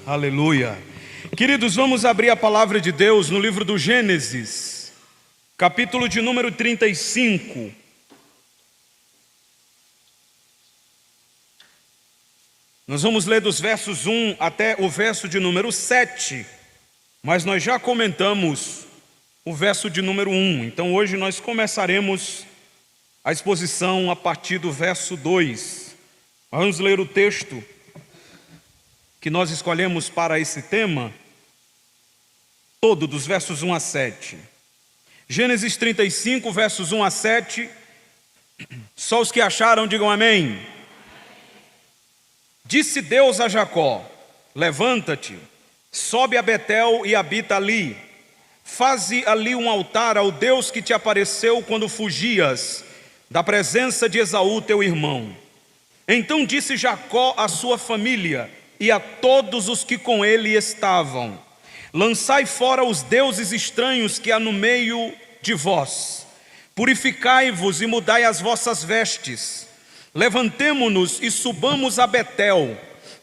Aleluia. Queridos, vamos abrir a palavra de Deus no livro do Gênesis, capítulo de número 35. Nós vamos ler dos versos 1 até o verso de número 7, mas nós já comentamos o verso de número 1. Então hoje nós começaremos a exposição a partir do verso 2. Vamos ler o texto que nós escolhemos para esse tema, todo dos versos 1 a 7. Gênesis 35, versos 1 a 7. Só os que acharam, digam amém. Disse Deus a Jacó: levanta-te, sobe a Betel e habita ali. Faze ali um altar ao Deus que te apareceu quando fugias da presença de Esaú, teu irmão. Então disse Jacó à sua família e a todos os que com ele estavam: lançai fora os deuses estranhos que há no meio de vós. Purificai-vos e mudai as vossas vestes. Levantemo-nos e subamos a Betel.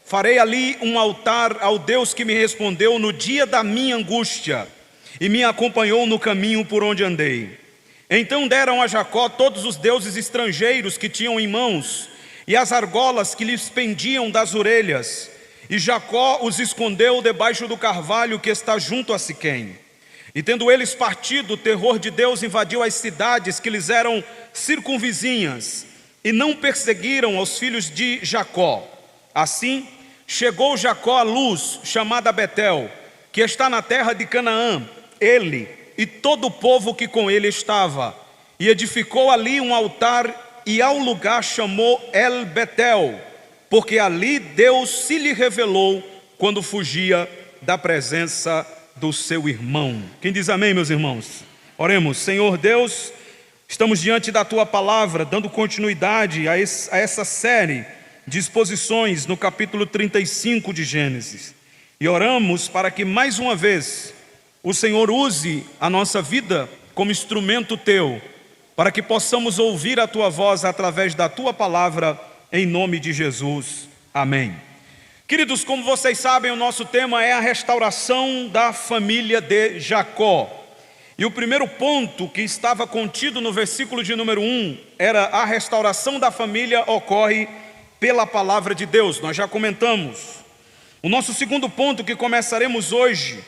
Farei ali um altar ao Deus que me respondeu no dia da minha angústia e me acompanhou no caminho por onde andei. Então deram a Jacó todos os deuses estrangeiros que tinham em mãos e as argolas que lhes pendiam das orelhas. E Jacó os escondeu debaixo do carvalho que está junto a Siquém. E tendo eles partido, o terror de Deus invadiu as cidades que lhes eram circunvizinhas, e não perseguiram aos filhos de Jacó. Assim, chegou Jacó à luz, chamada Betel, que está na terra de Canaã, ele e todo o povo que com ele estava, e edificou ali um altar, e ao lugar chamou El Betel, porque ali Deus se lhe revelou quando fugia da presença do seu irmão. Quem diz amém, meus irmãos? Oremos. Senhor Deus, estamos diante da Tua palavra, dando continuidade a essa série de exposições no capítulo 35 de Gênesis. E oramos para que mais uma vez o Senhor use a nossa vida como instrumento Teu, para que possamos ouvir a Tua voz através da Tua palavra, em nome de Jesus, amém. Queridos, como vocês sabem, o nosso tema é a restauração da família de Jacó. E o primeiro ponto que estava contido no versículo de número 1 era a restauração da família ocorre pela palavra de Deus. Nós já comentamos. O nosso segundo ponto que começaremos hoje,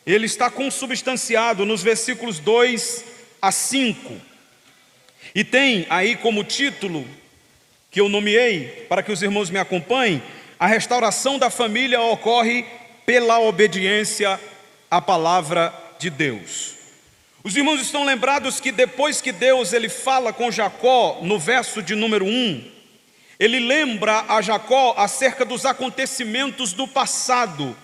ele está consubstanciado nos versículos 2 a 5. E tem aí como título que eu nomeei, para que os irmãos me acompanhem: a restauração da família ocorre pela obediência à palavra de Deus. Os irmãos estão lembrados que depois que Deus ele fala com Jacó, no verso de número 1, ele lembra a Jacó acerca dos acontecimentos do passado,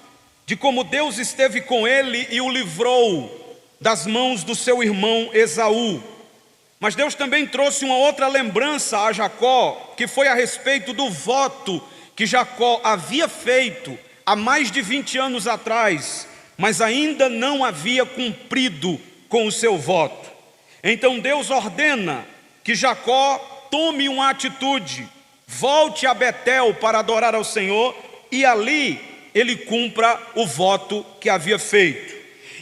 de como Deus esteve com ele e o livrou das mãos do seu irmão Esaú. Mas Deus também trouxe uma outra lembrança a Jacó, que foi a respeito do voto que Jacó havia feito há mais de 20 anos atrás, mas ainda não havia cumprido com o seu voto. Então Deus ordena que Jacó tome uma atitude, volte a Betel para adorar ao Senhor, e ali ele cumpra o voto que havia feito.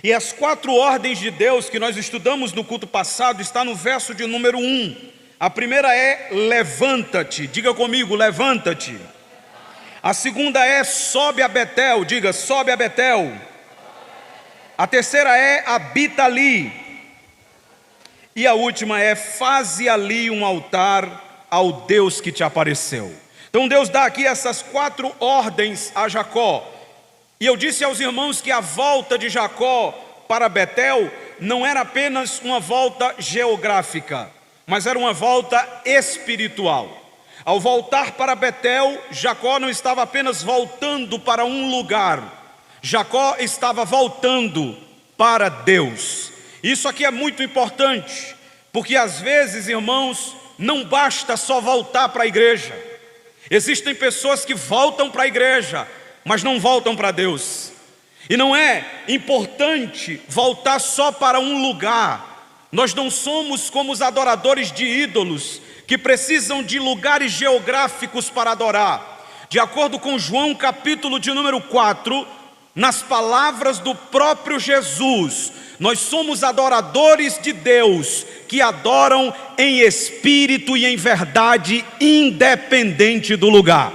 E as 4 ordens de Deus que nós estudamos no culto passado está no verso de número 1. A primeira é levanta-te, diga comigo, levanta-te. A segunda é sobe a Betel, diga sobe a Betel. A terceira é habita ali. E a última é faze ali um altar ao Deus que te apareceu. Então Deus dá aqui essas 4 ordens a Jacó. E eu disse aos irmãos que a volta de Jacó para Betel não era apenas uma volta geográfica, mas era uma volta espiritual. Ao voltar para Betel, Jacó não estava apenas voltando para um lugar, Jacó estava voltando para Deus. Isso aqui é muito importante, porque às vezes, irmãos, não basta só voltar para a igreja. Existem pessoas que voltam para a igreja, mas não voltam para Deus. E não é importante voltar só para um lugar. Nós não somos como os adoradores de ídolos, que precisam de lugares geográficos para adorar. De acordo com João capítulo de número 4, nas palavras do próprio Jesus, nós somos adoradores de Deus, que adoram em espírito e em verdade, independente do lugar.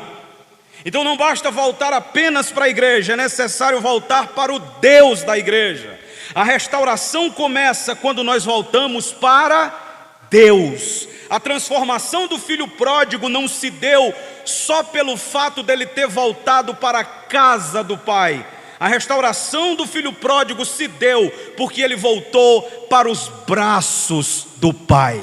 Então não basta voltar apenas para a igreja, é necessário voltar para o Deus da igreja. A restauração começa quando nós voltamos para Deus. A transformação do filho pródigo não se deu só pelo fato dele ter voltado para a casa do pai. A restauração do filho pródigo se deu porque ele voltou para os braços do pai.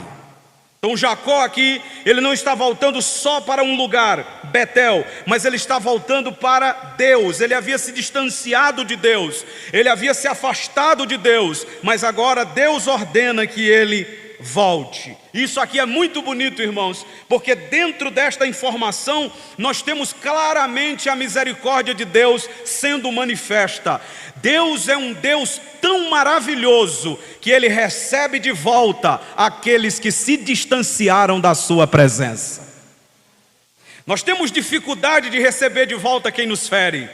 Então Jacó aqui, ele não está voltando só para um lugar, Betel, mas ele está voltando para Deus. Ele havia se distanciado de Deus, ele havia se afastado de Deus, mas agora Deus ordena que ele volte. Isso aqui é muito bonito, irmãos, porque dentro desta informação nós temos claramente a misericórdia de Deus sendo manifesta. Deus é um Deus tão maravilhoso que Ele recebe de volta aqueles que se distanciaram da sua presença. Nós temos dificuldade de receber de volta quem nos fere.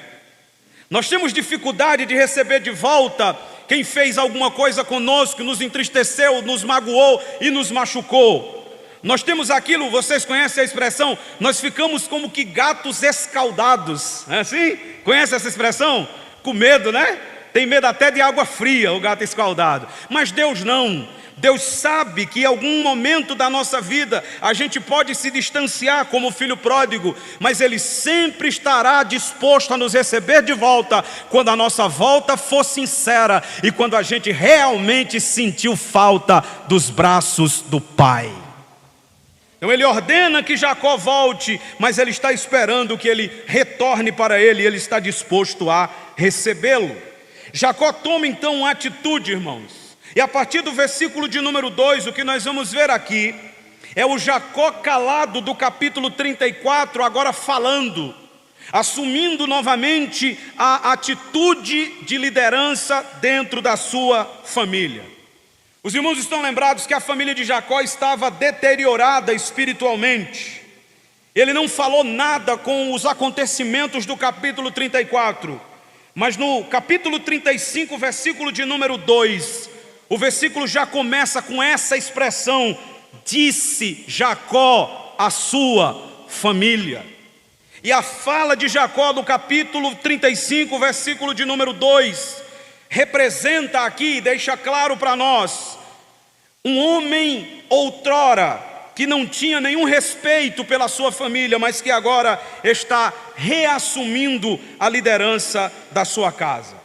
Nós temos dificuldade de receber de volta quem fez alguma coisa conosco, nos entristeceu, nos magoou e nos machucou. Nós temos aquilo, vocês conhecem a expressão, nós ficamos como que gatos escaldados, não é assim? Conhece essa expressão? Com medo, né? Tem medo até de água fria, o gato escaldado. Mas Deus não. Deus sabe que em algum momento da nossa vida a gente pode se distanciar como o filho pródigo, mas Ele sempre estará disposto a nos receber de volta quando a nossa volta for sincera e quando a gente realmente sentiu falta dos braços do Pai. Então Ele ordena que Jacó volte, mas Ele está esperando que ele retorne para Ele e Ele está disposto a recebê-lo. Jacó toma então uma atitude, irmãos. E a partir do versículo de número 2, o que nós vamos ver aqui é o Jacó calado do capítulo 34, agora falando, assumindo novamente a atitude de liderança dentro da sua família. Os irmãos estão lembrados que a família de Jacó estava deteriorada espiritualmente. Ele não falou nada com os acontecimentos do capítulo 34, mas no capítulo 35, versículo de número 2, o versículo já começa com essa expressão: disse Jacó à sua família. E a fala de Jacó no capítulo 35, versículo de número 2, representa aqui, deixa claro para nós, um homem outrora que não tinha nenhum respeito pela sua família, mas que agora está reassumindo a liderança da sua casa.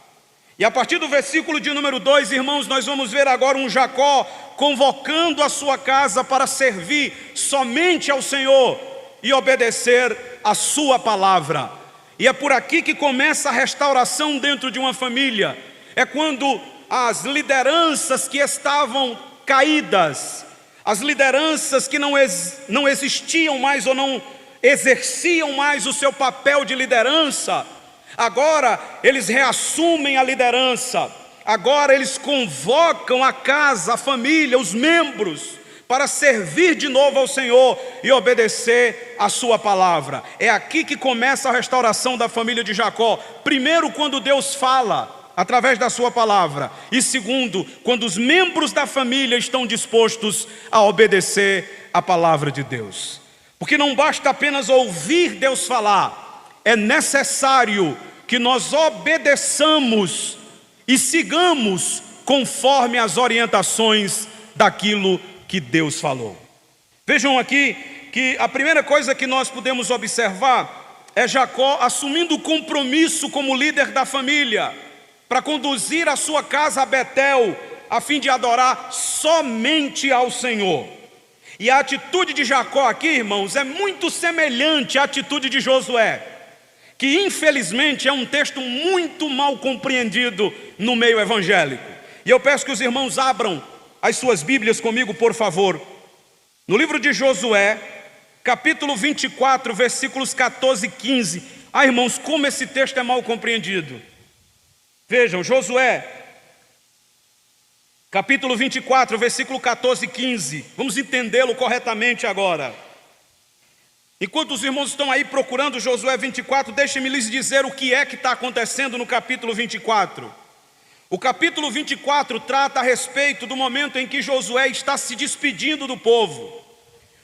E a partir do versículo de número 2, irmãos, nós vamos ver agora um Jacó convocando a sua casa para servir somente ao Senhor e obedecer a sua palavra. E é por aqui que começa a restauração dentro de uma família. É quando as lideranças que estavam caídas, as lideranças que não existiam mais ou não exerciam mais o seu papel de liderança, agora eles reassumem a liderança, agora eles convocam a casa, a família, os membros, para servir de novo ao Senhor e obedecer a sua palavra. É aqui que começa a restauração da família de Jacó. Primeiro, quando Deus fala através da sua palavra, e segundo, quando os membros da família estão dispostos a obedecer a palavra de Deus. Porque não basta apenas ouvir Deus falar, é necessário que nós obedeçamos e sigamos conforme as orientações daquilo que Deus falou. Vejam aqui que a primeira coisa que nós podemos observar é Jacó assumindo o compromisso como líder da família para conduzir a sua casa a Betel, a fim de adorar somente ao Senhor. E a atitude de Jacó aqui, irmãos, é muito semelhante à atitude de Josué, que infelizmente é um texto muito mal compreendido no meio evangélico. E eu peço que os irmãos abram as suas Bíblias comigo, por favor, no livro de Josué, capítulo 24, versículos 14 e 15. Ah, irmãos, como esse texto é mal compreendido. Vejam, Josué, capítulo 24, versículo 14 e 15. Vamos entendê-lo corretamente agora. Enquanto os irmãos estão aí procurando Josué 24, deixem-me lhes dizer o que é que está acontecendo no capítulo 24. O capítulo 24 trata a respeito do momento em que Josué está se despedindo do povo.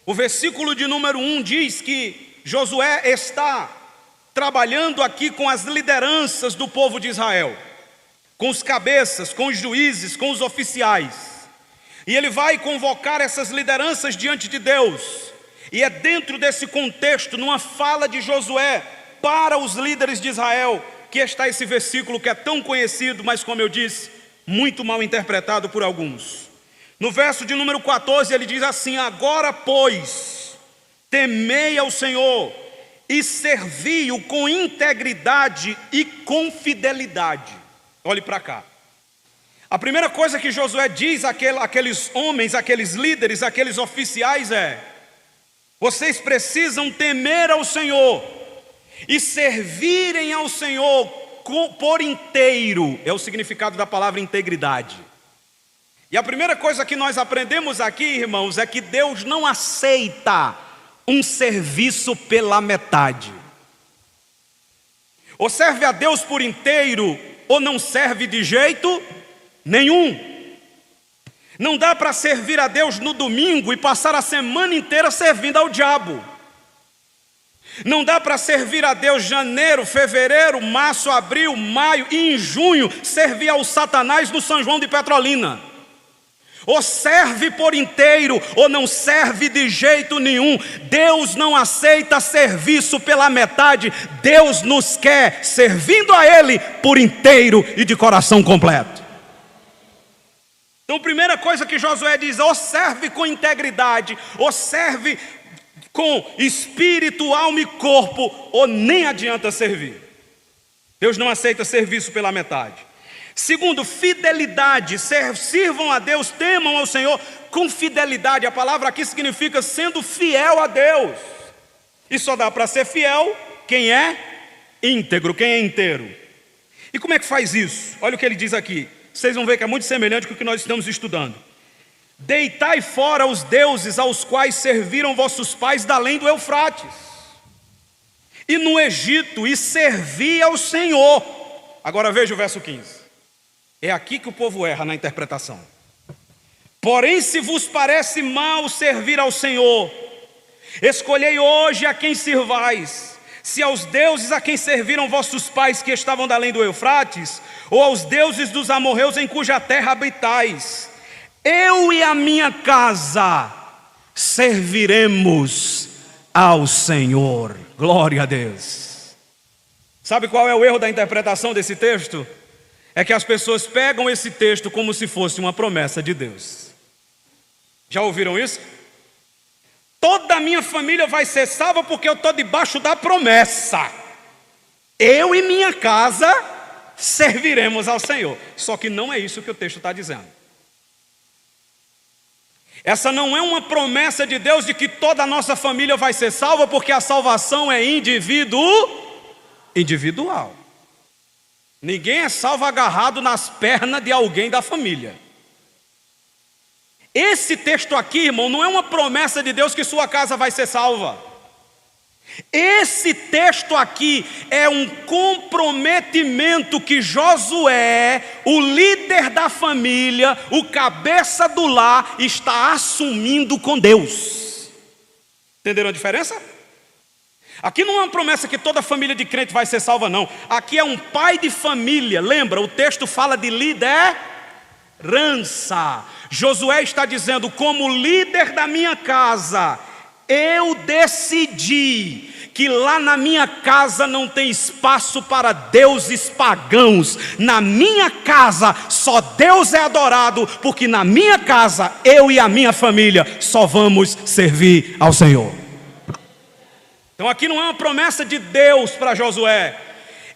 O versículo de número 1 diz que Josué está trabalhando aqui com as lideranças do povo de Israel, com os cabeças, com os juízes, com os oficiais. E ele vai convocar essas lideranças diante de Deus. E é dentro desse contexto, numa fala de Josué para os líderes de Israel, que está esse versículo que é tão conhecido, mas como eu disse, muito mal interpretado por alguns. No verso de número 14 ele diz assim: agora pois, temei ao Senhor e servi-o com integridade e com fidelidade. Olhe para cá. A primeira coisa que Josué diz àqueles homens, àqueles líderes, àqueles oficiais é: vocês precisam temer ao Senhor e servirem ao Senhor por inteiro. É o significado da palavra integridade. E a primeira coisa que nós aprendemos aqui, irmãos, é que Deus não aceita um serviço pela metade. Ou serve a Deus por inteiro, ou não serve de jeito nenhum. Não dá para servir a Deus no domingo e passar a semana inteira servindo ao diabo. Não dá para servir a Deus janeiro, fevereiro, março, abril, maio e em junho servir ao Satanás no São João de Petrolina. Ou serve por inteiro, ou não serve de jeito nenhum. Deus não aceita serviço pela metade. Deus nos quer servindo a Ele por inteiro e de coração completo. Então a primeira coisa que Josué diz: ou serve com integridade, ou serve com espírito, alma e corpo, ou nem adianta servir. Deus não aceita serviço pela metade. Segundo, fidelidade. Sirvam a Deus, temam ao Senhor com fidelidade. A palavra aqui significa sendo fiel a Deus. E só dá para ser fiel quem é íntegro, quem é inteiro. E como é que faz isso? Olha o que ele diz aqui. Vocês vão ver que é muito semelhante com o que nós estamos estudando. Deitai fora os deuses aos quais serviram vossos pais da além do Eufrates e no Egito, e servi ao Senhor. Agora veja o verso 15. É aqui que o povo erra na interpretação. Porém, se vos parece mal servir ao Senhor, escolhei hoje a quem sirvais, se aos deuses a quem serviram vossos pais que estavam da além do Eufrates, ou aos deuses dos amorreus em cuja terra habitais. Eu e a minha casa serviremos ao Senhor. Glória a Deus. Sabe qual é o erro da interpretação desse texto? É que as pessoas pegam esse texto como se fosse uma promessa de Deus. Já ouviram isso? Toda a minha família vai ser salva porque eu estou debaixo da promessa. Eu e minha casa serviremos ao Senhor. Só que não é isso que o texto está dizendo. Essa não é uma promessa de Deus de que toda a nossa família vai ser salva, porque a salvação é individual. Ninguém é salvo agarrado nas pernas de alguém da família. Esse texto aqui, irmão, não é uma promessa de Deus que sua casa vai ser salva. Esse texto aqui é um comprometimento que Josué, o líder da família, o cabeça do lar, está assumindo com Deus. Entenderam a diferença? Aqui não é uma promessa que toda família de crente vai ser salva, não. Aqui é um pai de família. Lembra, o texto fala de liderança. Josué está dizendo: como líder da minha casa, eu decidi que lá na minha casa não tem espaço para deuses pagãos. Na minha casa só Deus é adorado, porque na minha casa eu e a minha família só vamos servir ao Senhor. Então aqui não é uma promessa de Deus para Josué,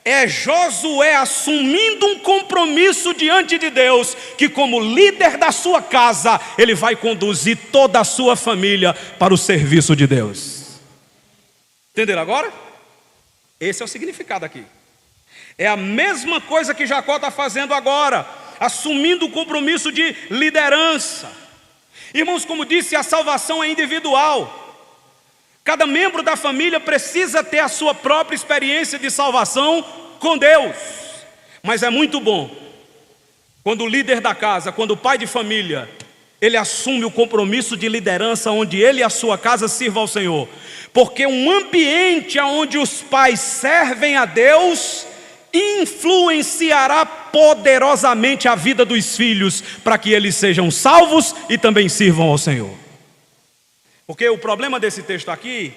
é Josué assumindo um compromisso diante de Deus, que como líder da sua casa, ele vai conduzir toda a sua família para o serviço de Deus. Entenderam agora? Esse é o significado aqui. É a mesma coisa que Jacó está fazendo agora, assumindo o compromisso de liderança. Irmãos, como disse, a salvação é individual. Cada membro da família precisa ter a sua própria experiência de salvação com Deus. Mas é muito bom quando o líder da casa, quando o pai de família, ele assume o compromisso de liderança onde ele e a sua casa sirvam ao Senhor. Porque um ambiente onde os pais servem a Deus influenciará poderosamente a vida dos filhos para que eles sejam salvos e também sirvam ao Senhor. Porque o problema desse texto aqui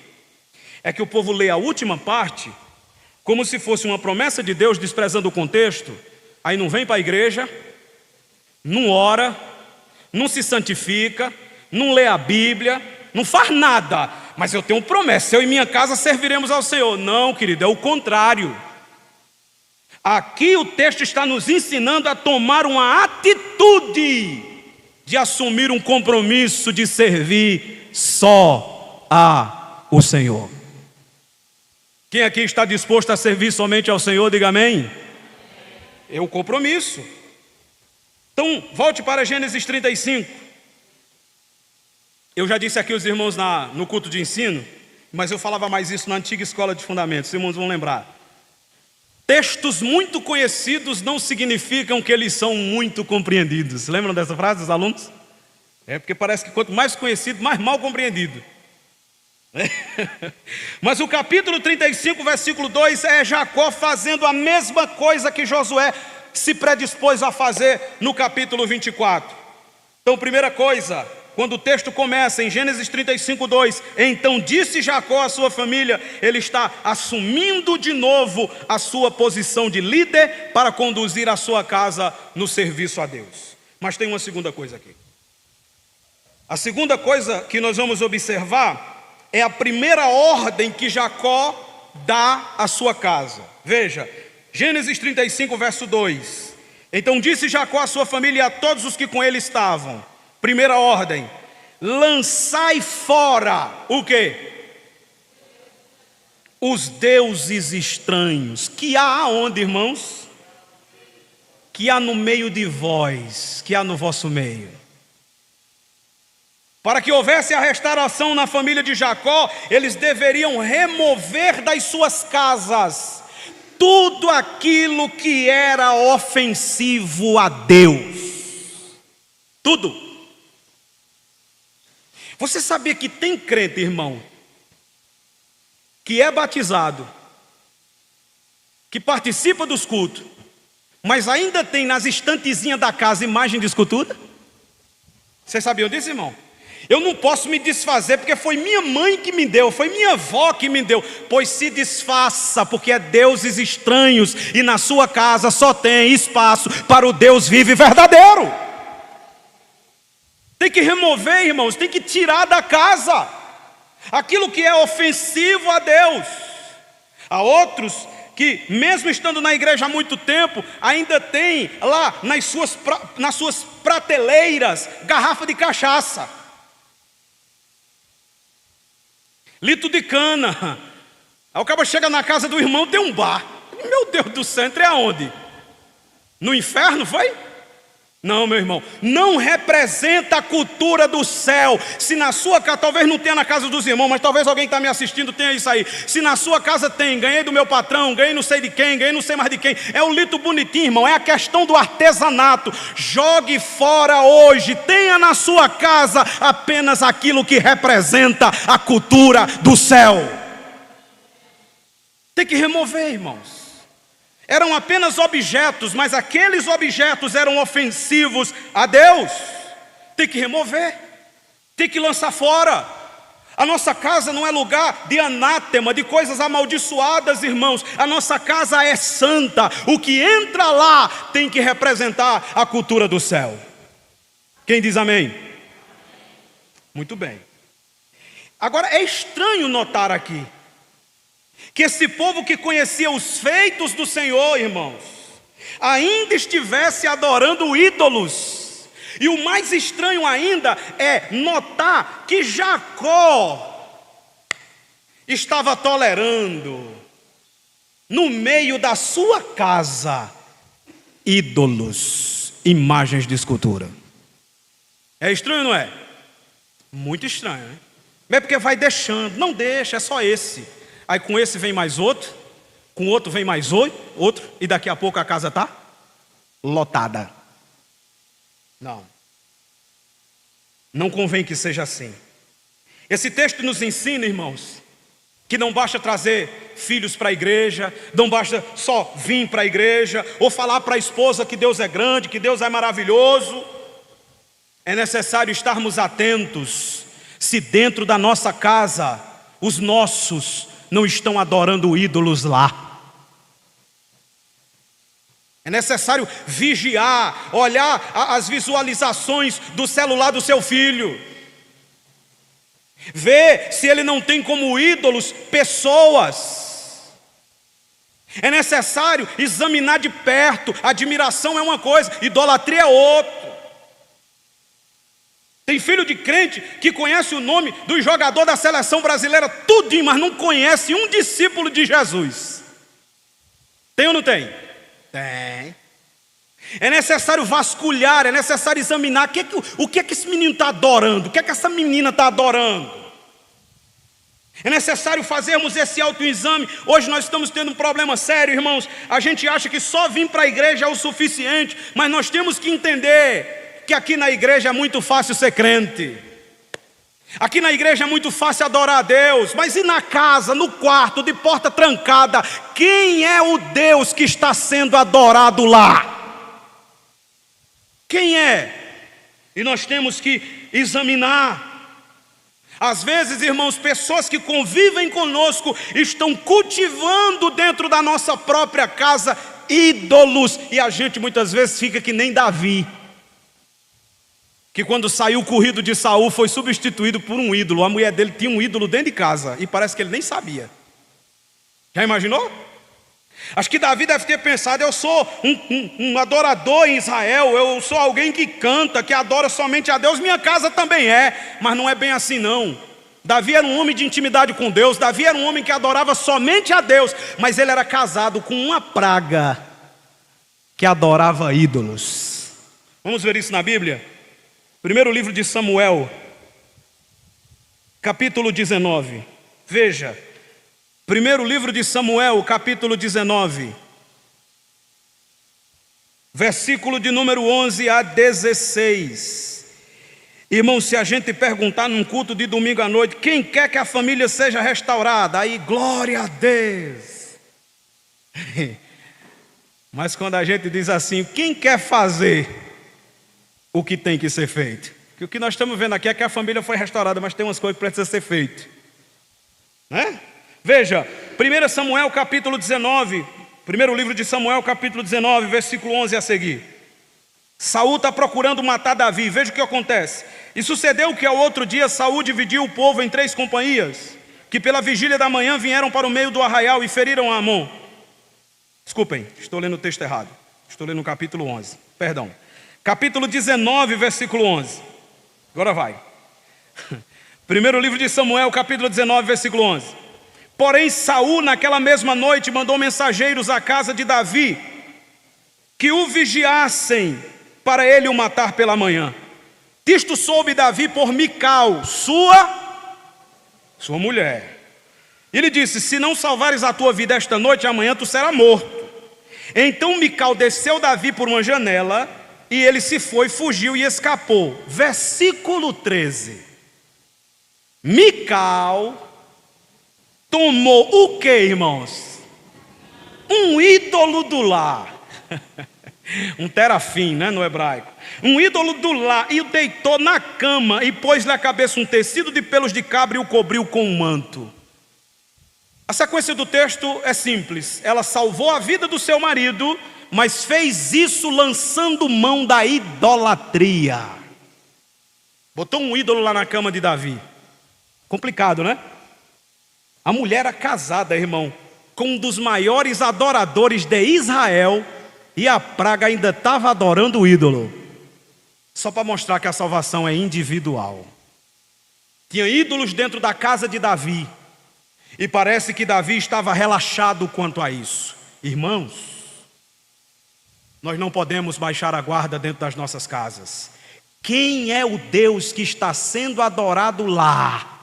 é que o povo lê a última parte como se fosse uma promessa de Deus, desprezando o contexto. Aí não vem para a igreja, não ora, não se santifica, não lê a Bíblia, não faz nada. Mas eu tenho promessa, eu e minha casa serviremos ao Senhor. Não, querido, é o contrário. Aqui o texto está nos ensinando a tomar uma atitude de assumir um compromisso de servir só o Senhor. Quem aqui está disposto a servir somente ao Senhor, diga amém. É o compromisso. Então, volte para Gênesis 35. Eu já disse aqui aos irmãos no culto de ensino, mas eu falava mais isso na antiga escola de fundamentos, os irmãos vão lembrar. Textos muito conhecidos não significam que eles são muito compreendidos. Lembram dessa frase dos alunos? É porque parece que quanto mais conhecido, mais mal compreendido. Mas o capítulo 35, versículo 2 é Jacó fazendo a mesma coisa que Josué se predispôs a fazer no capítulo 24. Então, primeira coisa, quando o texto começa em Gênesis 35, 2, então disse Jacó à sua família, ele está assumindo de novo a sua posição de líder para conduzir a sua casa no serviço a Deus. Mas tem uma segunda coisa aqui. A segunda coisa que nós vamos observar é a primeira ordem que Jacó dá à sua casa. Veja, Gênesis 35, verso 2. Então disse Jacó à sua família e a todos os que com ele estavam. Primeira ordem: lançai fora o quê? Os deuses estranhos. Que há aonde, irmãos? Que há no meio de vós, que há no vosso meio. Para que houvesse a restauração na família de Jacó, eles deveriam remover das suas casas tudo aquilo que era ofensivo a Deus. Tudo. Você sabia que tem crente, irmão, que é batizado, que participa dos cultos, mas ainda tem nas estantezinhas da casa imagem de escultura? Vocês sabiam disso, irmão? Eu não posso me desfazer porque foi minha mãe que me deu, foi minha avó que me deu. Pois se desfaça, porque é deuses estranhos e na sua casa só tem espaço para o Deus vivo e verdadeiro. Tem que remover, irmãos, tem que tirar da casa aquilo que é ofensivo a Deus. Há outros que, mesmo estando na igreja há muito tempo, ainda tem lá nas suas prateleiras garrafa de cachaça, litro de cana. Aí o cara chega na casa do irmão, tem um bar. Meu Deus do céu, entre aonde? No inferno, foi? Não, meu irmão, não representa a cultura do céu. Se na sua casa, talvez não tenha na casa dos irmãos, mas talvez alguém que está me assistindo tenha isso aí. Se na sua casa tem, ganhei do meu patrão, ganhei não sei de quem, ganhei não sei mais de quem. É o litro bonitinho, irmão, é a questão do artesanato. Jogue fora hoje, tenha na sua casa apenas aquilo que representa a cultura do céu. Tem que remover, irmãos. Eram apenas objetos, mas aqueles objetos eram ofensivos a Deus. Tem que remover, tem que lançar fora. A nossa casa não é lugar de anátema, de coisas amaldiçoadas, irmãos. A nossa casa é santa. O que entra lá tem que representar a cultura do céu. Quem diz amém? Muito bem. Agora é estranho notar aqui que esse povo que conhecia os feitos do Senhor, irmãos, ainda estivesse adorando ídolos. E o mais estranho ainda é notar que Jacó estava tolerando, no meio da sua casa, ídolos, imagens de escultura. É estranho, não é? Muito estranho, né? É porque vai deixando. Não deixa, é só esse. Aí com esse vem mais outro, com outro vem mais outro, e daqui a pouco a casa está lotada. Não convém que seja assim. Esse texto nos ensina, irmãos, que não basta trazer filhos para a igreja, não basta só vir para a igreja, ou falar para a esposa que Deus é grande, que Deus é maravilhoso. É necessário estarmos atentos se dentro da nossa casa os nossos não estão adorando ídolos lá. É necessário vigiar, olhar as visualizações do celular do seu filho, ver se ele não tem como ídolos pessoas. É necessário examinar de perto. Admiração é uma coisa, idolatria é outra. Tem filho de crente que conhece o nome do jogador da seleção brasileira tudinho, mas não conhece um discípulo de Jesus. Tem ou não tem? Tem. É necessário vasculhar, é necessário examinar o que é que esse menino está adorando, o que é que essa menina está adorando. É necessário fazermos esse autoexame. Hoje nós estamos tendo um problema sério, irmãos. A gente acha que só vir para a igreja é o suficiente, mas nós temos que entender que aqui na igreja é muito fácil ser crente. Aqui na igreja é muito fácil adorar a Deus, mas e na casa, no quarto, de porta trancada, quem é o Deus que está sendo adorado lá? Quem é? E nós temos que examinar. Às vezes, irmãos, pessoas que convivem conosco estão cultivando dentro da nossa própria casa ídolos, e a gente muitas vezes fica que nem Davi, que quando saiu corrido de Saul foi substituído por um ídolo. A mulher dele tinha um ídolo dentro de casa e parece que ele nem sabia. Já imaginou? Acho que Davi deve ter pensado: eu sou um adorador em Israel, eu sou alguém que canta, que adora somente a Deus, minha casa também é. Mas não é bem assim não. Davi era um homem de intimidade com Deus, Davi era um homem que adorava somente a Deus, mas ele era casado com uma praga que adorava ídolos. Vamos ver isso na Bíblia? Primeiro livro de Samuel, capítulo 19. Veja, primeiro livro de Samuel, capítulo 19, versículo de número 11 a 16. Irmão, se a gente perguntar num culto de domingo à noite, quem quer que a família seja restaurada? Aí, glória a Deus. Mas quando a gente diz assim, quem quer fazer o que tem que ser feito? Porque o que nós estamos vendo aqui é que a família foi restaurada, mas tem umas coisas que precisam ser feitas, né? Veja, 1 Samuel capítulo 19, primeiro livro de Samuel capítulo 19, versículo 11 a seguir. Saul está procurando matar Davi. Veja o que acontece. E sucedeu que ao outro dia Saul dividiu o povo em 3 companhias, que pela vigília da manhã vieram para o meio do arraial e feriram Amon. Desculpem, estou lendo o texto errado. Estou lendo o capítulo 11, perdão. Capítulo 19, versículo 11. Agora vai. Primeiro livro de Samuel, capítulo 19, versículo 11. Porém Saul naquela mesma noite mandou mensageiros à casa de Davi, que o vigiassem para ele o matar pela manhã. Disto soube Davi por Mical, sua mulher. Ele disse: se não salvares a tua vida esta noite, amanhã tu serás morto. Então Mical desceu Davi por uma janela, e ele se foi, fugiu e escapou. Versículo 13. Mical tomou o que, irmãos? Um ídolo do lar. Um terafim, né, no hebraico. Um ídolo do lar, e o deitou na cama, e pôs-lhe à cabeça um tecido de pelos de cabra e o cobriu com um manto. A sequência do texto é simples. Ela salvou a vida do seu marido, mas fez isso lançando mão da idolatria. Botou um ídolo lá na cama de Davi. Complicado, né? A mulher era casada, irmão, com um dos maiores adoradores de Israel, e a praga ainda estava adorando o ídolo. Só para mostrar que a salvação é individual. Tinha ídolos dentro da casa de Davi, e parece que Davi estava relaxado quanto a isso. Irmãos, nós não podemos baixar a guarda dentro das nossas casas. Quem é o Deus que está sendo adorado lá?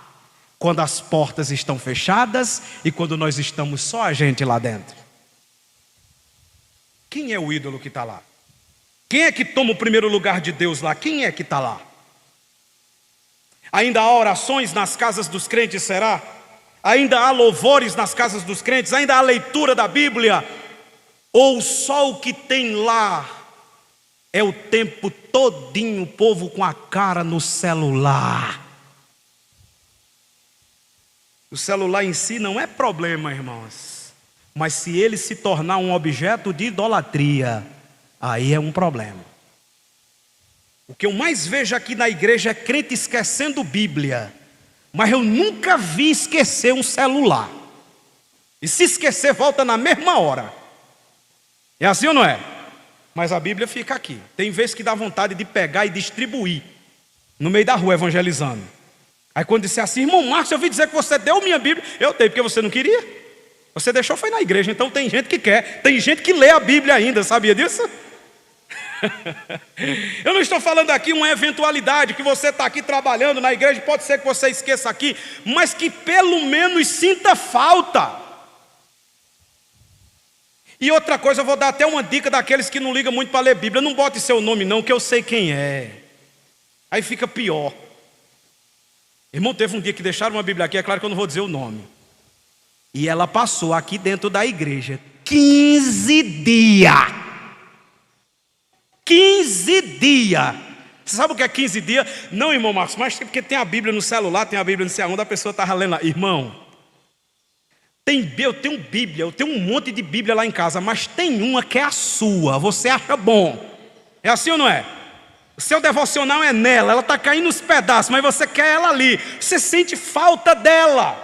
quando as portas estão fechadas e quando nós estamos só a gente lá dentro. Quem é o ídolo que está lá? Quem é que toma o primeiro lugar de Deus lá? Quem é que está lá? Ainda há orações nas casas dos crentes, será? Ainda há louvores nas casas dos crentes? Ainda há leitura da Bíblia? Ou só o que tem lá é o tempo todinho o povo com a cara no celular? O celular em si não é problema, irmãos, mas se ele se tornar um objeto de idolatria, aí é um problema. O que eu mais vejo aqui na igreja é crente esquecendo Bíblia, mas eu nunca vi esquecer um celular. E se esquecer, volta na mesma hora. É assim ou não é? Mas a Bíblia fica aqui. Tem vezes que dá vontade de pegar e distribuir no meio da rua evangelizando. Aí quando disser assim, irmão Márcio, eu ouvi dizer que você deu minha Bíblia. Eu dei porque você não queria. Você deixou foi na igreja, então tem gente que quer. Tem gente que lê a Bíblia ainda, sabia disso? Eu não estou falando aqui uma eventualidade que você está aqui trabalhando na igreja, pode ser que você esqueça aqui, mas que pelo menos sinta falta. E outra coisa, eu vou dar até uma dica daqueles que não ligam muito para ler Bíblia. Não bote seu nome não, que eu sei quem é. Aí fica pior. Irmão, teve um dia que deixaram uma Bíblia aqui, é claro que eu não vou dizer o nome. E ela passou aqui dentro da igreja 15 dias. 15 dias. Você sabe o que é 15 dias? Não, irmão Marcos, mas porque tem a Bíblia no celular, tem a Bíblia no celular, a pessoa estava lendo lá. Irmão, eu tenho Bíblia, eu tenho um monte de Bíblia lá em casa, mas tem uma que é a sua, você acha bom. É assim ou não é? O seu devocional é nela, ela está caindo nos pedaços, mas você quer ela ali. Você sente falta dela.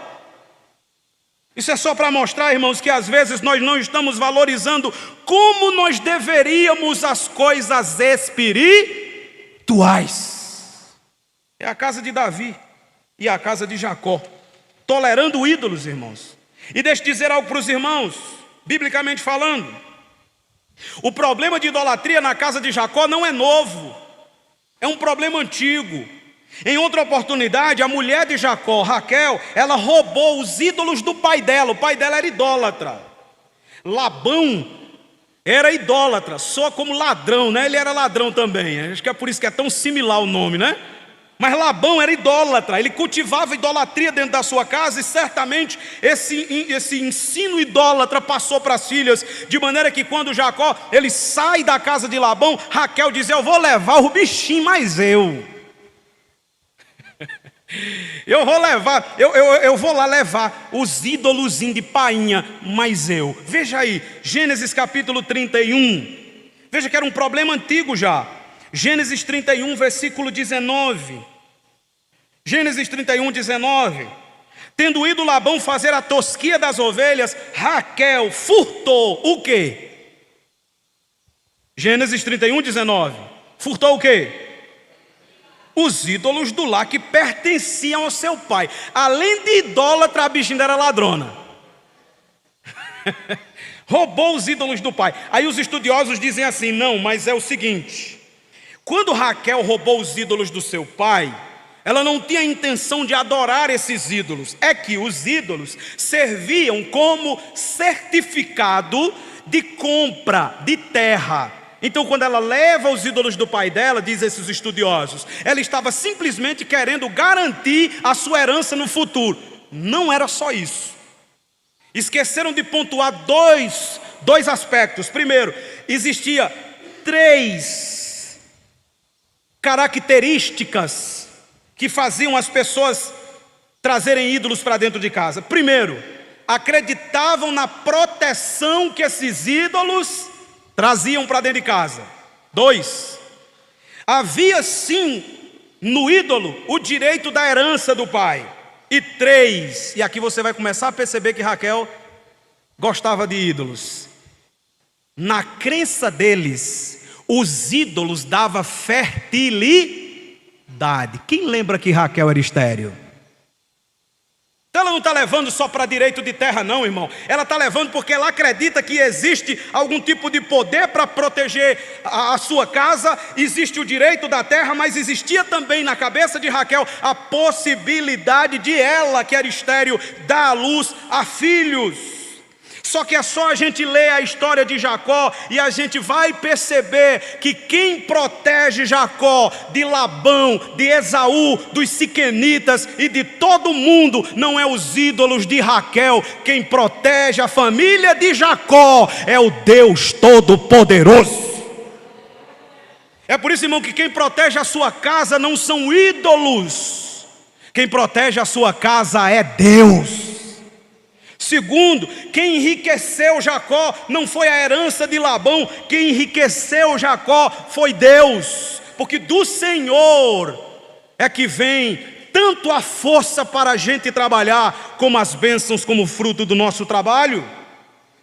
Isso é só para mostrar, irmãos, que às vezes nós não estamos valorizando como nós deveríamos as coisas espirituais. É a casa de Davi e a casa de Jacó, tolerando ídolos, irmãos. E deixa eu dizer algo para os irmãos, biblicamente falando. O problema de idolatria na casa de Jacó não é novo, é um problema antigo. Em outra oportunidade, a mulher de Jacó, Raquel, ela roubou os ídolos do pai dela. O pai dela era idólatra. Labão era idólatra, só como ladrão, né? Ele era ladrão também. Acho que é por isso que é tão similar o nome, né? Mas Labão era idólatra, ele cultivava idolatria dentro da sua casa e certamente esse ensino idólatra passou para as filhas, de maneira que quando Jacó ele sai da casa de Labão, Raquel diz, eu vou levar o bichinho, mas eu vou levar, eu vou lá levar os ídolozinhos de painha, mas eu. Veja aí, Gênesis capítulo 31, veja que era um problema antigo já. Gênesis 31, versículo 19. Gênesis 31, 19. Tendo ido Labão fazer a tosquia das ovelhas, Raquel furtou o quê? Gênesis 31, 19. Furtou o quê? Os ídolos do lar que pertenciam ao seu pai. Além de idólatra, a bichinha era ladrona. Roubou os ídolos do pai. Aí os estudiosos dizem assim, não, mas é o seguinte. Quando Raquel roubou os ídolos do seu pai, ela não tinha a intenção de adorar esses ídolos. É que os ídolos serviam como certificado de compra de terra. Então quando ela leva os ídolos do pai dela, diz esses estudiosos, ela estava simplesmente querendo garantir a sua herança no futuro. Não era só isso. Esqueceram de pontuar dois aspectos. Primeiro, existia 3 características que faziam as pessoas trazerem ídolos para dentro de casa. Primeiro, acreditavam na proteção que esses ídolos traziam para dentro de casa. 2, havia sim no ídolo o direito da herança do pai. E 3, e aqui você vai começar a perceber que Raquel gostava de ídolos. Na crença deles, os ídolos davam fertilidade. Quem lembra que Raquel era estéril? Então ela não está levando só para direito de terra não, irmão. Ela está levando porque ela acredita que existe algum tipo de poder para proteger a sua casa. Existe o direito da terra, mas existia também na cabeça de Raquel a possibilidade de ela, que era estéril, dar à luz a filhos. Só que é só a gente ler a história de Jacó e a gente vai perceber que quem protege Jacó de Labão, de Esaú, dos siquenitas e de todo mundo não é os ídolos de Raquel. Quem protege a família de Jacó é o Deus Todo-Poderoso. É por isso, irmão, que quem protege a sua casa não são ídolos. Quem protege a sua casa é Deus. Segundo, quem enriqueceu Jacó não foi a herança de Labão, quem enriqueceu Jacó foi Deus, porque do Senhor é que vem tanto a força para a gente trabalhar, como as bênçãos como fruto do nosso trabalho.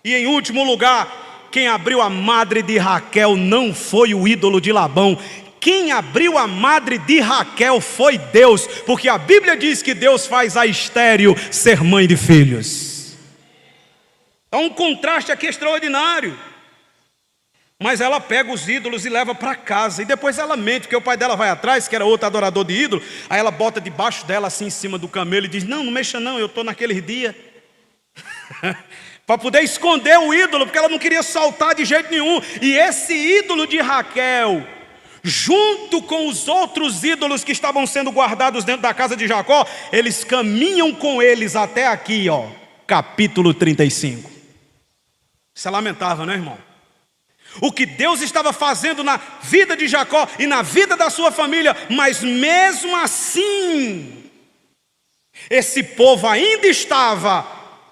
E em último lugar, quem abriu a madre de Raquel não foi o ídolo de Labão. Quem abriu a madre de Raquel foi Deus, porque a Bíblia diz que Deus faz a estéril ser mãe de filhos. Há um contraste aqui extraordinário. Mas ela pega os ídolos e leva para casa. E depois ela mente, porque o pai dela vai atrás, que era outro adorador de ídolo. Aí ela bota debaixo dela, assim em cima do camelo, e diz: não mexa não, eu estou naquele dia. Para poder esconder o ídolo, porque ela não queria saltar de jeito nenhum. E esse ídolo de Raquel, junto com os outros ídolos que estavam sendo guardados dentro da casa de Jacó, eles caminham com eles até aqui, ó, capítulo 35. Isso é lamentável, né, irmão? O que Deus estava fazendo na vida de Jacó e na vida da sua família, mas mesmo assim, esse povo ainda estava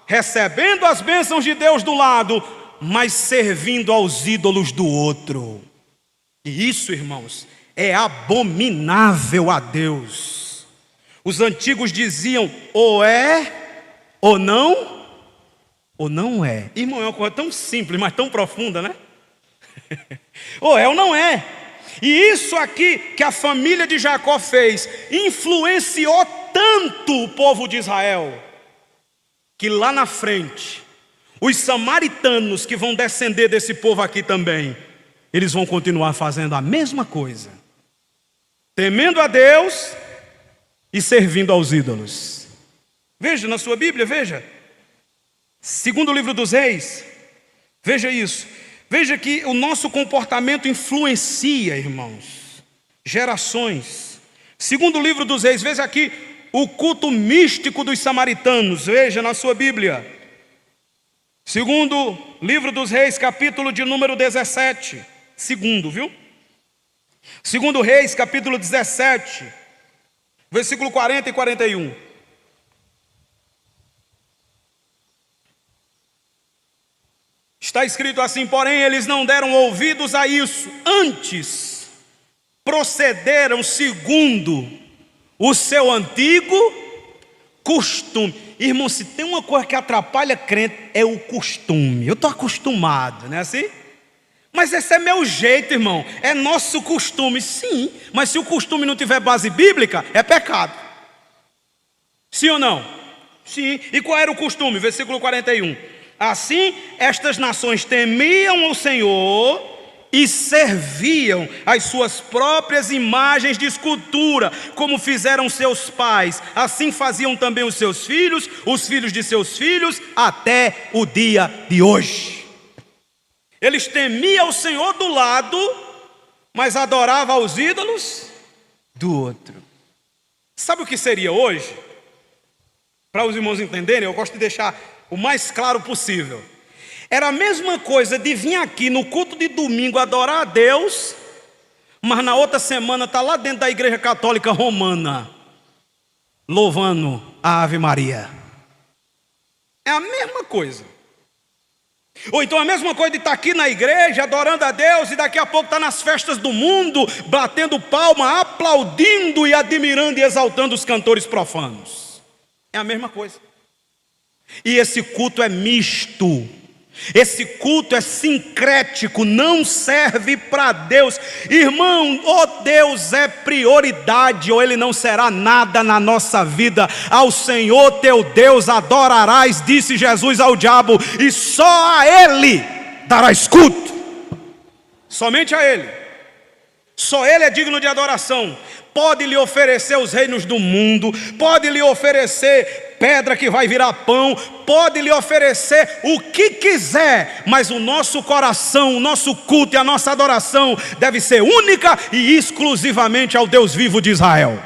recebendo as bênçãos de Deus do lado, mas servindo aos ídolos do outro. E isso, irmãos, é abominável a Deus. Os antigos diziam: ou é, ou não é. Irmão, é uma coisa tão simples, mas tão profunda, né? Ou é ou não é. E isso aqui que a família de Jacó fez influenciou tanto o povo de Israel, que lá na frente, os samaritanos que vão descender desse povo aqui também, eles vão continuar fazendo a mesma coisa, temendo a Deus e servindo aos ídolos. Veja na sua Bíblia, veja. Segundo livro dos Reis, veja isso. Veja que o nosso comportamento influencia, irmãos, gerações. Segundo livro dos Reis, veja aqui o culto místico dos samaritanos. Veja na sua Bíblia. Segundo livro dos Reis, capítulo de número 17. Segundo, viu? Segundo Reis, capítulo 17, versículo 40 e 41. Está escrito assim: porém eles não deram ouvidos a isso, antes procederam segundo o seu antigo costume. Irmão, se tem uma coisa que atrapalha crente, é o costume. Eu estou acostumado, não é assim? Mas esse é meu jeito, irmão, é nosso costume. Sim, mas se o costume não tiver base bíblica, é pecado. Sim ou não? Sim. E qual era o costume? Versículo 41. Assim, estas nações temiam o Senhor e serviam as suas próprias imagens de escultura, como fizeram seus pais. Assim faziam também os seus filhos, os filhos de seus filhos, até o dia de hoje. Eles temiam o Senhor do lado, mas adoravam os ídolos do outro. Sabe o que seria hoje? Para os irmãos entenderem, eu gosto de deixar o mais claro possível. Era a mesma coisa de vir aqui no culto de domingo adorar a Deus, mas na outra semana está lá dentro da igreja católica romana, louvando a Ave Maria. É a mesma coisa. Ou então a mesma coisa de estar aqui na igreja adorando a Deus e daqui a pouco estar nas festas do mundo, batendo palma, aplaudindo e admirando e exaltando os cantores profanos. É a mesma coisa. E esse culto é misto. Esse culto é sincrético, não serve para Deus. Irmão, ou Deus é prioridade, ou Ele não será nada na nossa vida. Ao Senhor teu Deus adorarás, disse Jesus ao diabo, e só a Ele darás culto. Somente a Ele. Só Ele é digno de adoração. Pode lhe oferecer os reinos do mundo, pode lhe oferecer pedra que vai virar pão, pode lhe oferecer o que quiser, mas o nosso coração, o nosso culto e a nossa adoração deve ser única e exclusivamente ao Deus vivo de Israel.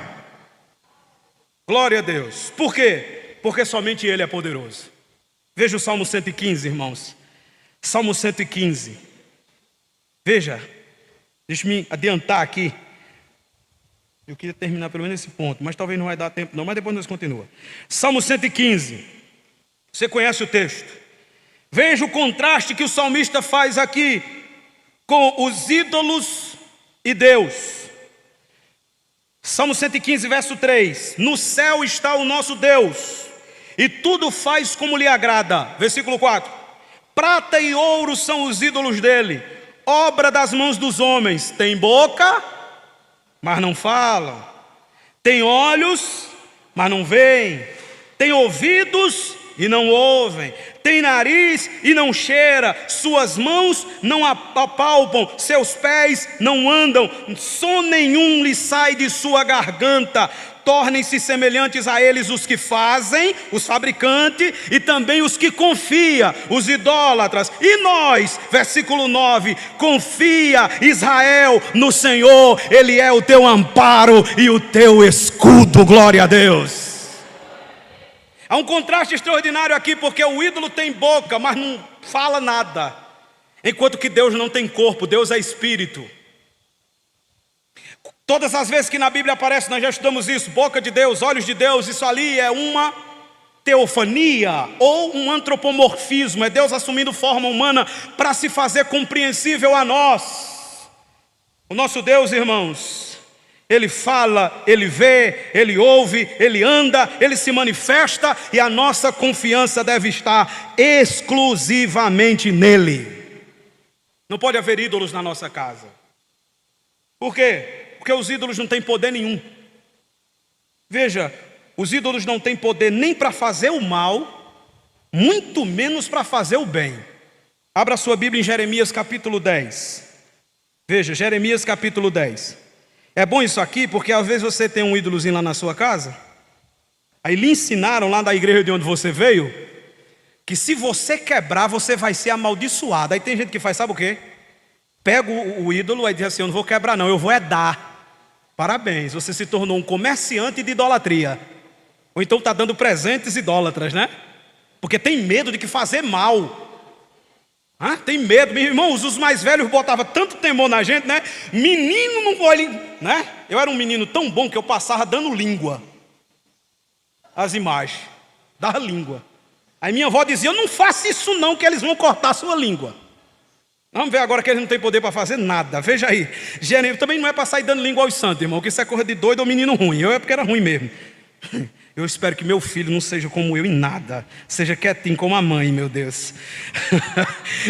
Glória a Deus. Por quê? Porque somente Ele é poderoso. Veja o Salmo 115, irmãos. Salmo 115. Veja, deixa-me adiantar aqui. Eu queria terminar pelo menos esse ponto, mas talvez não vai dar tempo não, mas depois nós continuamos. Salmo 115, você conhece o texto. Veja o contraste que o salmista faz aqui com os ídolos e Deus. Salmo 115, verso 3. No céu está o nosso Deus, e tudo faz como lhe agrada. Versículo 4. Prata e ouro são os ídolos dele, obra das mãos dos homens. Tem boca, mas não falam, tem olhos, mas não veem, tem ouvidos e não ouvem, tem nariz e não cheira, suas mãos não apalpam, seus pés não andam, som nenhum lhe sai de sua garganta. Tornem-se semelhantes a eles os que fazem, os fabricantes, e também os que confiam, os idólatras. E nós, versículo 9, confia Israel no Senhor, Ele é o teu amparo e o teu escudo, glória a Deus. Há um contraste extraordinário aqui, porque o ídolo tem boca, mas não fala nada, enquanto que Deus não tem corpo, Deus é espírito. Todas as vezes que na Bíblia aparece, nós já estudamos isso, boca de Deus, olhos de Deus, isso ali é uma teofania ou um antropomorfismo, é Deus assumindo forma humana para se fazer compreensível a nós. O nosso Deus, irmãos, Ele fala, Ele vê, Ele ouve, Ele anda, Ele se manifesta, e a nossa confiança deve estar exclusivamente nele. Não pode haver ídolos na nossa casa. Por quê? Porque os ídolos não têm poder nenhum. Veja, os ídolos não têm poder nem para fazer o mal, muito menos para fazer o bem. Abra sua Bíblia em Jeremias capítulo 10. Veja, Jeremias capítulo 10. É bom isso aqui, porque às vezes você tem um ídolozinho lá na sua casa, aí lhe ensinaram lá da igreja de onde você veio, que se você quebrar, você vai ser amaldiçoado. Aí tem gente que faz, sabe o quê? Pega o ídolo e diz assim, eu não vou quebrar não, eu vou dar. Parabéns, você se tornou um comerciante de idolatria. Ou então está dando presentes idólatras, né? Porque tem medo de que fazer mal. Tem medo, meus irmãos, os mais velhos botavam tanto temor na gente, né? Menino não pode, né? Eu era um menino tão bom que eu passava dando língua. As imagens, dava língua. Aí minha avó dizia, eu não faço isso não, que eles vão cortar a sua língua. Vamos ver agora que eles não têm poder para fazer nada. Veja aí, Jeremias também não é para sair dando língua aos santos, irmão, que isso é coisa de doido ou menino ruim. Eu é porque era ruim mesmo. Eu espero que meu filho não seja como eu em nada, seja quietinho como a mãe, meu Deus.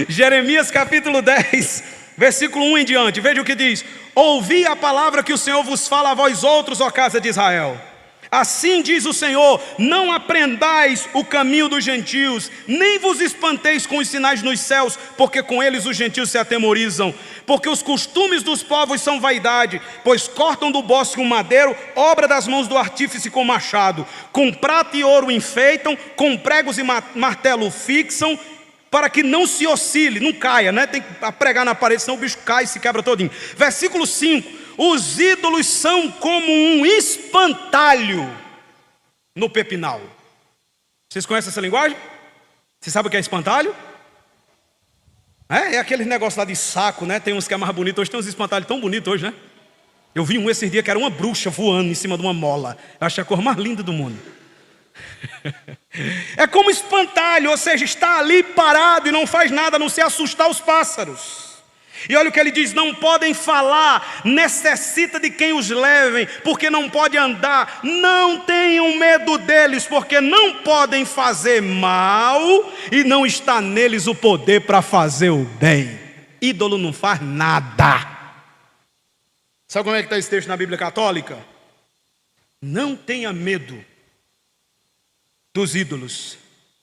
Jeremias capítulo 10, versículo 1 em diante, veja o que diz. Ouvi a palavra que o Senhor vos fala a vós outros, ó casa de Israel. Assim diz o Senhor, não aprendais o caminho dos gentios, nem vos espanteis com os sinais nos céus, porque com eles os gentios se atemorizam. Porque os costumes dos povos são vaidade, pois cortam do bosque um madeiro, obra das mãos do artífice com machado. Com prata e ouro enfeitam, com pregos e martelo fixam, para que não se oscile, não caia, né? Tem que pregar na parede, senão o bicho cai e se quebra todinho. Versículo 5. Os ídolos são como um espantalho no pepinal. Vocês conhecem essa linguagem? Você sabe o que é espantalho? É aquele negócio lá de saco, né? Tem uns que é mais bonito. Hoje tem uns espantalhos tão bonitos hoje, né? Eu vi um esses dias que era uma bruxa voando em cima de uma mola. Eu achei a cor mais linda do mundo. É como espantalho, ou seja, está ali parado e não faz nada a não ser assustar os pássaros. E olha o que ele diz: não podem falar, necessita de quem os levem, porque não pode andar. Não tenham medo deles, porque não podem fazer mal e não está neles o poder para fazer o bem. Ídolo não faz nada. Sabe como é que está esse texto na Bíblia Católica? Não tenha medo dos ídolos,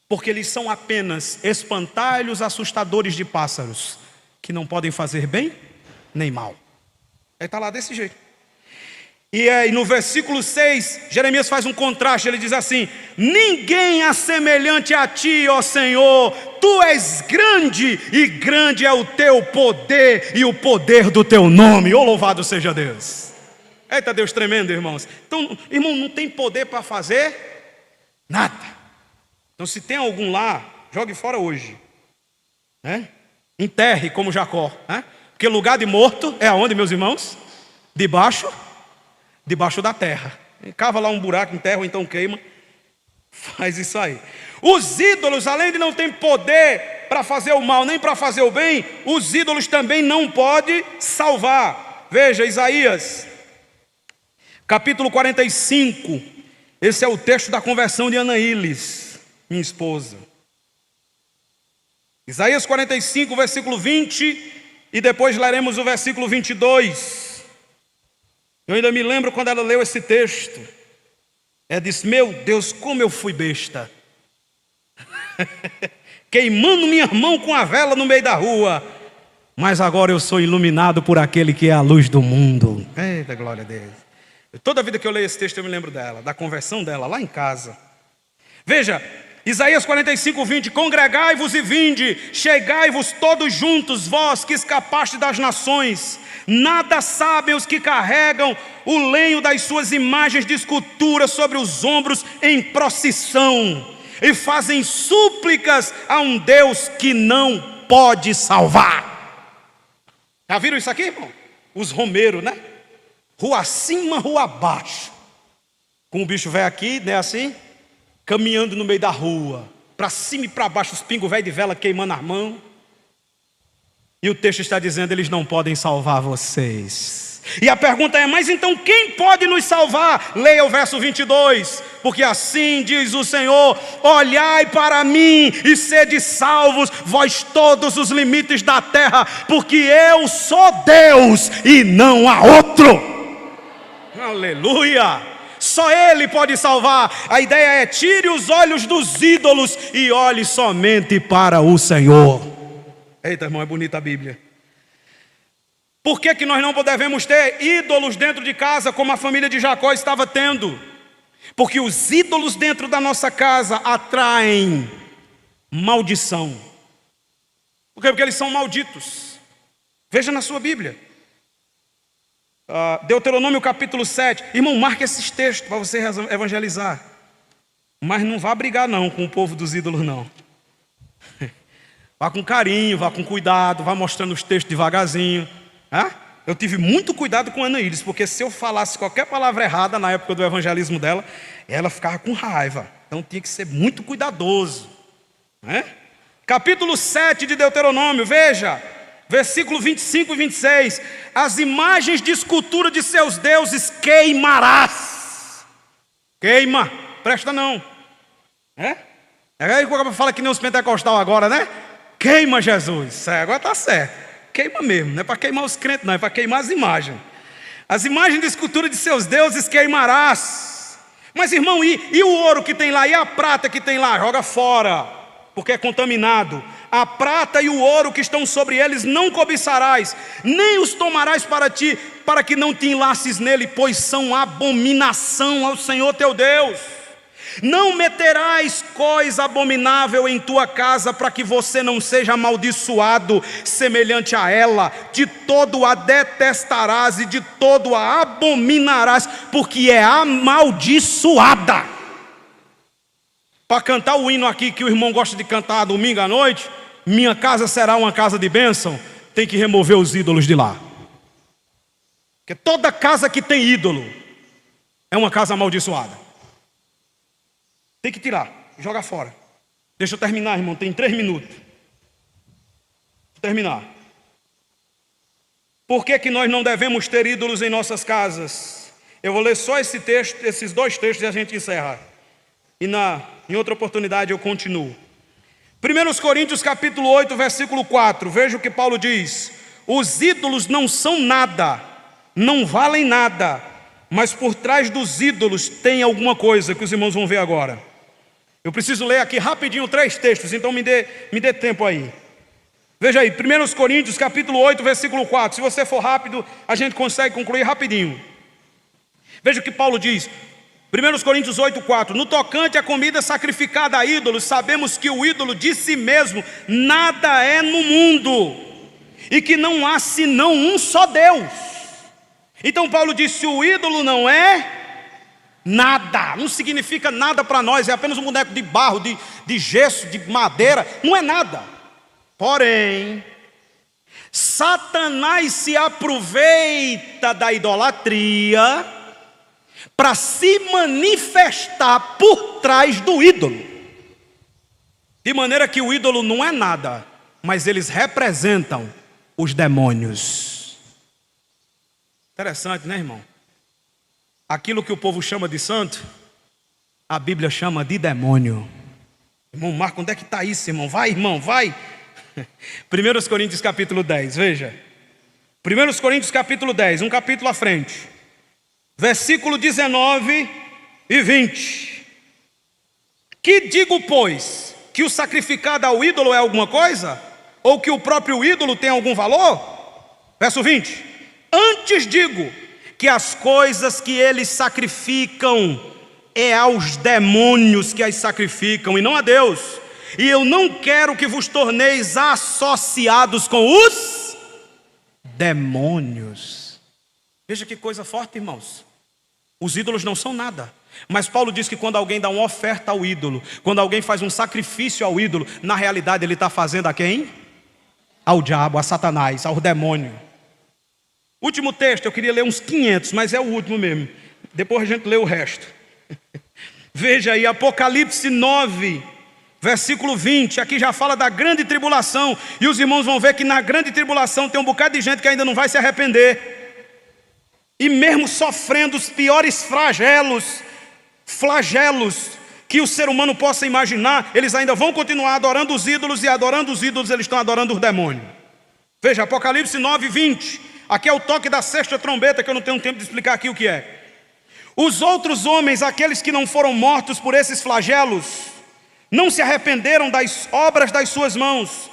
porque eles são apenas espantalhos assustadores de pássaros, que não podem fazer bem nem mal. Aí está lá desse jeito. E aí no versículo 6, Jeremias faz um contraste, ele diz assim: ninguém é semelhante a ti, ó Senhor, tu és grande, e grande é o teu poder, e o poder do teu nome. Oh, louvado seja Deus. Eita, Deus tremendo, irmãos. Então, irmão, não tem poder para fazer nada. Então, se tem algum lá, jogue fora hoje, né? Enterre como Jacó, né? Porque lugar de morto é aonde, meus irmãos? Debaixo da terra. Cava lá um buraco, enterra ou então queima. Faz isso aí. Os ídolos, além de não ter poder para fazer o mal nem para fazer o bem, os ídolos também não podem salvar. Veja, Isaías capítulo 45. Esse é o texto da conversão de Anaílis, minha esposa. Isaías 45, versículo 20, e depois leremos o versículo 22. Eu ainda me lembro quando ela leu esse texto. Ela disse: meu Deus, como eu fui besta. Queimando minha mão com a vela no meio da rua. Mas agora eu sou iluminado por aquele que é a luz do mundo. Eita, glória a Deus. Toda vida que eu leio esse texto eu me lembro dela, da conversão dela lá em casa. Veja, Isaías 45, 20: congregai-vos e vinde, chegai-vos todos juntos, vós que escapaste das nações. Nada sabem os que carregam o lenho das suas imagens de escultura sobre os ombros em procissão, e fazem súplicas a um Deus que não pode salvar. Já viram isso aqui, irmão? Os romeiros, né? Rua acima, rua abaixo. Com o bicho velho aqui, né, assim, caminhando no meio da rua, para cima e para baixo, os pingos velhos de vela queimando as mãos. E o texto está dizendo: eles não podem salvar vocês. E a pergunta é: mas então quem pode nos salvar? Leia o verso 22. Porque assim diz o Senhor: olhai para mim e sede salvos, vós todos os limites da terra, porque eu sou Deus e não há outro. Aleluia! Só Ele pode salvar. A ideia é: tire os olhos dos ídolos e olhe somente para o Senhor. Eita, irmão, é bonita a Bíblia. Por que nós não devemos ter ídolos dentro de casa, como a família de Jacó estava tendo? Porque os ídolos dentro da nossa casa atraem maldição. Por quê? Porque eles são malditos. Veja na sua Bíblia, Deuteronômio capítulo 7. Irmão, marque esses textos para você evangelizar. Mas não vá brigar não com o povo dos ídolos não. Vá com carinho, vá com cuidado, vá mostrando os textos devagarzinho. Eu tive muito cuidado com a Anaílis, porque se eu falasse qualquer palavra errada na época do evangelismo dela, ela ficava com raiva. Então tinha que ser muito cuidadoso. Capítulo 7 de Deuteronômio, veja, versículo 25 e 26. As imagens de escultura de seus deuses queimarás. Queima, presta não. É aí que o fala que nem os pentecostal agora, né? Queima Jesus, agora está certo. Queima mesmo, não é para queimar os crentes não, é para queimar as imagens. As imagens de escultura de seus deuses queimarás. Mas irmão, e o ouro que tem lá, e a prata que tem lá? Joga fora, porque é contaminado. A prata e o ouro que estão sobre eles não cobiçarás, nem os tomarás para ti, para que não te enlaces nele, pois são abominação ao Senhor teu Deus. Não meterás coisa abominável em tua casa, para que você não seja amaldiçoado semelhante a ela. De todo a detestarás e de todo a abominarás, porque é amaldiçoada. Para cantar o hino aqui que o irmão gosta de cantar domingo à noite: minha casa será uma casa de bênção, tem que remover os ídolos de lá. Porque toda casa que tem ídolo é uma casa amaldiçoada. Tem que tirar, jogar fora. Deixa eu terminar, irmão, tem 3 minutos. Vou terminar. Por que que nós não devemos ter ídolos em nossas casas? Eu vou ler só esse texto, esses dois textos e a gente encerra. E em outra oportunidade eu continuo. 1 Coríntios capítulo 8, versículo 4. Veja o que Paulo diz. Os ídolos não são nada, não valem nada, mas por trás dos ídolos tem alguma coisa que os irmãos vão ver agora. Eu preciso ler aqui rapidinho 3 textos, então me dê tempo aí. Veja aí, 1 Coríntios capítulo 8, versículo 4. Se você for rápido, a gente consegue concluir rapidinho. Veja o que Paulo diz. 1 Coríntios 8, 4. No tocante à comida sacrificada a ídolos, sabemos que o ídolo de si mesmo nada é no mundo, e que não há senão um só Deus. Então Paulo diz, se o ídolo não é nada, não significa nada para nós, é apenas um boneco de barro, de gesso, de madeira, não é nada. Porém, Satanás se aproveita da idolatria para se manifestar por trás do ídolo. De maneira que o ídolo não é nada, mas eles representam os demônios. Interessante, né, irmão? Aquilo que o povo chama de santo, a Bíblia chama de demônio. Irmão Marco, onde é que está isso, irmão? Vai, irmão, vai. 1 Coríntios capítulo 10, veja. 1 Coríntios capítulo 10, um capítulo à frente. Versículo 19 e 20. Que digo, pois, que o sacrificado ao ídolo é alguma coisa? Ou que o próprio ídolo tem algum valor? Verso 20. Antes digo que as coisas que eles sacrificam é aos demônios que as sacrificam e não a Deus. E eu não quero que vos torneis associados com os demônios. Veja que coisa forte, irmãos. Os ídolos não são nada. Mas Paulo diz que quando alguém dá uma oferta ao ídolo, quando alguém faz um sacrifício ao ídolo, na realidade ele está fazendo a quem? Ao diabo, a Satanás, ao demônio. Último texto, eu queria ler uns 500, mas é o último mesmo. Depois a gente lê o resto. Veja aí, Apocalipse 9, versículo 20. Aqui já fala da grande tribulação. E os irmãos vão ver que na grande tribulação tem um bocado de gente que ainda não vai se arrepender. E mesmo sofrendo os piores flagelos que o ser humano possa imaginar, eles ainda vão continuar adorando os ídolos, e adorando os ídolos eles estão adorando os demônios. Veja, Apocalipse 9, 20. Aqui é o toque da sexta trombeta, que eu não tenho tempo de explicar aqui o que é. Os outros homens, aqueles que não foram mortos por esses flagelos, não se arrependeram das obras das suas mãos,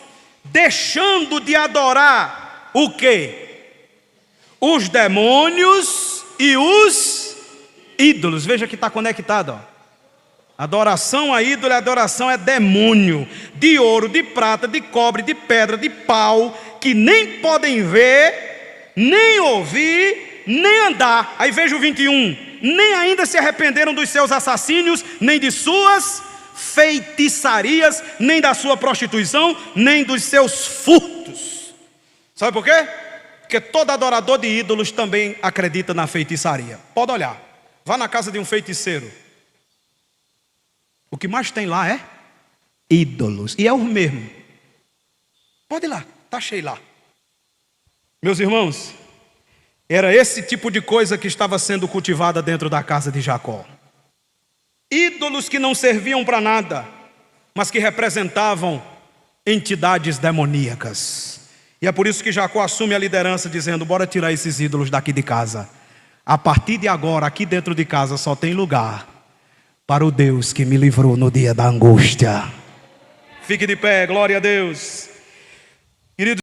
deixando de adorar o quê? Os demônios e os ídolos. Veja que está conectado, ó. Adoração a ídolo, adoração é demônio, de ouro, de prata, de cobre, de pedra, de pau, que nem podem ver, nem ouvir, nem andar. Aí veja o 21. Nem ainda se arrependeram dos seus assassínios, nem de suas feitiçarias, nem da sua prostituição, nem dos seus furtos. Sabe por quê? Porque todo adorador de ídolos também acredita na feitiçaria. Pode olhar, vá na casa de um feiticeiro. O que mais tem lá é ídolos, e é o mesmo. Pode ir lá, está cheio lá. Meus irmãos, era esse tipo de coisa que estava sendo cultivada dentro da casa de Jacó. Ídolos que não serviam para nada, mas que representavam entidades demoníacas. E é por isso que Jacó assume a liderança, dizendo: bora tirar esses ídolos daqui de casa. A partir de agora, aqui dentro de casa só tem lugar para o Deus que me livrou no dia da angústia. Fique de pé, glória a Deus.